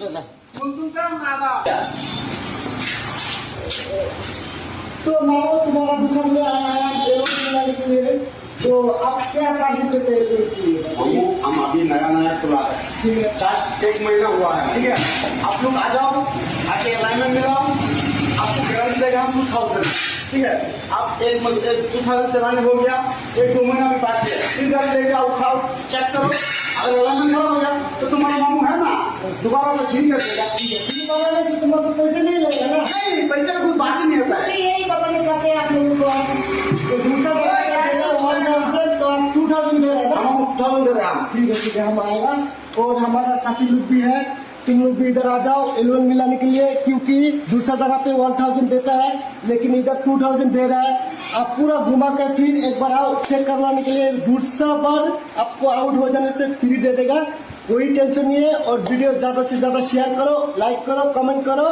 तो मामो तुम्हारा दुकान में आया है लाने के लिए, तो आप क्या साबित करते हैं? हम अभी नया नया खुला है, ठीक है, जस्ट 1 महीना हुआ है। ठीक है, आप लोग आ जाओ, आके अलाइनमेंट मिलाओ, आपको गारंटी देगा हम 2000। ठीक है, आप 2000 चलाने हो गया, 1-2 महीना भी बाकी है, फिर गाड़ी लेके आओ, उठाओ, चेक करो, अगर अलाइनमेंट खराब हो गया तो तुम्हारा मामू है ना, दोबारा से ठीक कर देगा। ठीक है, से तुम्हारे तो पैसे नहीं लगेगा ना? नहीं, पैसे का कोई बात ही नहीं होता है। यही बताना चाहते हैं आप लोगों को, तो दूसरा तो आप 2000 दे रहे हैं ना? हम 2000 दे रहे हैं। ठीक है, हम आएगा। और हमारा साथी लोग भी है, तुम लोग भी इधर आ जाओ लोन मिलाने के लिए, क्योंकि दूसरा जगह पे 1000 देता है, लेकिन इधर 2000 दे रहा है। आप पूरा घुमा कर फिर एक बार आओ चेक करवाने के लिए, दूसरा बार आपको आउट हो जाने से फ्री दे देगा, कोई टेंशन नहीं है। और वीडियो ज्यादा से ज्यादा शेयर करो, लाइक करो, कमेंट करो।